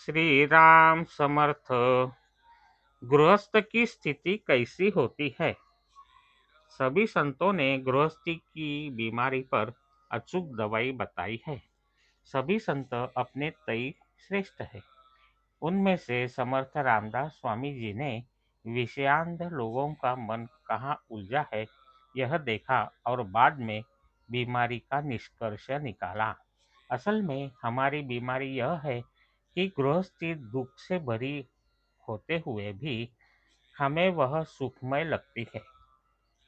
श्री राम समर्थ। गृहस्थ की स्थिति कैसी होती है? सभी संतों ने गृहस्थी की बीमारी पर अचूक दवाई बताई है। सभी संत अपने तय श्रेष्ठ है। उनमें से समर्थ रामदास स्वामी जी ने विषयांध लोगों का मन कहाँ उलझा है यह देखा और बाद में बीमारी का निष्कर्ष निकाला। असल में हमारी बीमारी यह है कि गृहस्थी दुख से भरी होते हुए भी हमें वह सुखमय लगती है।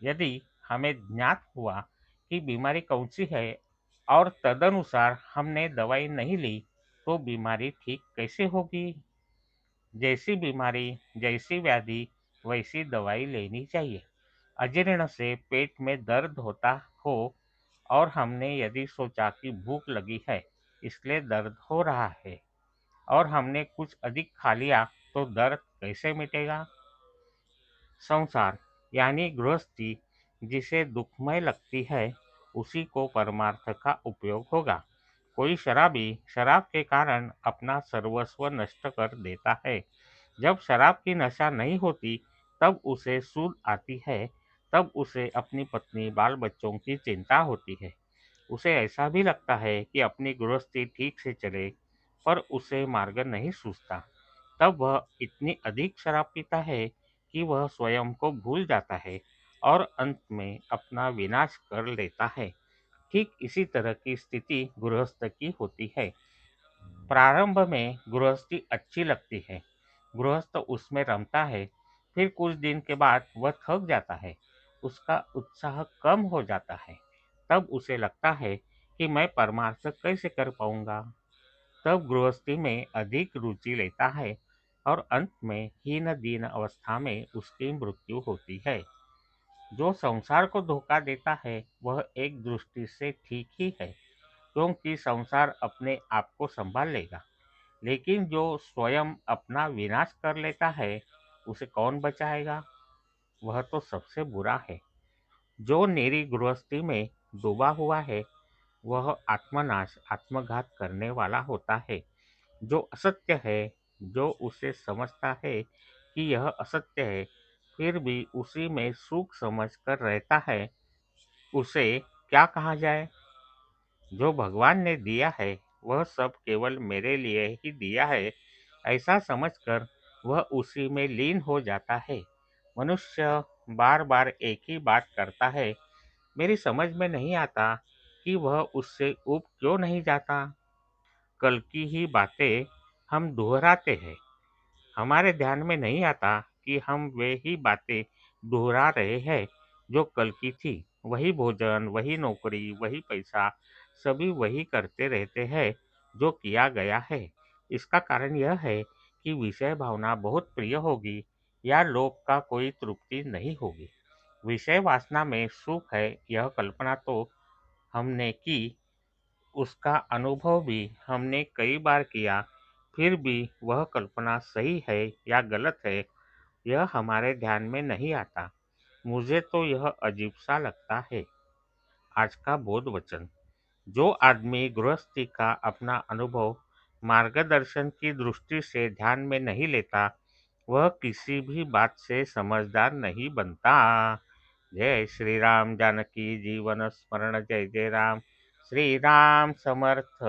यदि हमें ज्ञात हुआ कि बीमारी कौन सी है और तदनुसार हमने दवाई नहीं ली तो बीमारी ठीक कैसे होगी? जैसी बीमारी, जैसी व्याधि, वैसी दवाई लेनी चाहिए। अजीर्ण से पेट में दर्द होता हो और हमने यदि सोचा कि भूख लगी है इसलिए दर्द हो रहा है और हमने कुछ अधिक खा लिया तो दर्द कैसे मिटेगा? संसार यानी गृहस्थी जिसे दुखमय लगती है उसी को परमार्थ का उपयोग होगा। कोई शराबी शराब के कारण अपना सर्वस्व नष्ट कर देता है। जब शराब की नशा नहीं होती तब उसे सूद आती है, तब उसे अपनी पत्नी बाल बच्चों की चिंता होती है। उसे ऐसा भी लगता है कि अपनी गृहस्थी ठीक से चले, पर उसे मार्ग नहीं सूझता। तब वह इतनी अधिक शराब पीता है कि वह स्वयं को भूल जाता है और अंत में अपना विनाश कर लेता है। ठीक इसी तरह की स्थिति गृहस्थ की होती है। प्रारंभ में गृहस्थी अच्छी लगती है, गृहस्थ उसमें रमता है, फिर कुछ दिन के बाद वह थक जाता है, उसका उत्साह कम हो जाता है। तब उसे लगता है कि मैं परमार्थ कैसे कर पाऊंगा। तब गृहस्थी में अधिक रुचि लेता है और अंत में हीन दीन अवस्था में उसकी मृत्यु होती है। जो संसार को धोखा देता है वह एक दृष्टि से ठीक ही है, क्योंकि संसार अपने आप को संभाल लेगा। लेकिन जो स्वयं अपना विनाश कर लेता है उसे कौन बचाएगा? वह तो सबसे बुरा है। जो निरी गृहस्थी में डूबा हुआ है वह आत्मनाश आत्मघात करने वाला होता है। जो असत्य है, जो उसे समझता है कि यह असत्य है, फिर भी उसी में सुख समझ कर रहता है, उसे क्या कहा जाए? जो भगवान ने दिया है वह सब केवल मेरे लिए ही दिया है, ऐसा समझकर वह उसी में लीन हो जाता है। मनुष्य बार बार एक ही बात करता है, मेरी समझ में नहीं आता कि वह उससे ऊब क्यों नहीं जाता। कल की ही बातें हम दोहराते हैं, हमारे ध्यान में नहीं आता कि हम वे ही बातें दोहरा रहे हैं जो कल की थी। वही भोजन, वही नौकरी, वही पैसा, सभी वही करते रहते हैं जो किया गया है। इसका कारण यह है कि विषय भावना बहुत प्रिय होगी या लोक का कोई तृप्ति नहीं होगी। विषय वासना में सुख है यह कल्पना तो हमने की, उसका अनुभव भी हमने कई बार किया, फिर भी वह कल्पना सही है या गलत है यह हमारे ध्यान में नहीं आता। मुझे तो यह अजीब सा लगता है। आज का बोध वचन। जो आदमी गृहस्थी का अपना अनुभव मार्गदर्शन की दृष्टि से ध्यान में नहीं लेता वह किसी भी बात से समझदार नहीं बनता। जय श्री राम जानकी जीवन स्मरण जय जय राम। श्री राम समर्थ।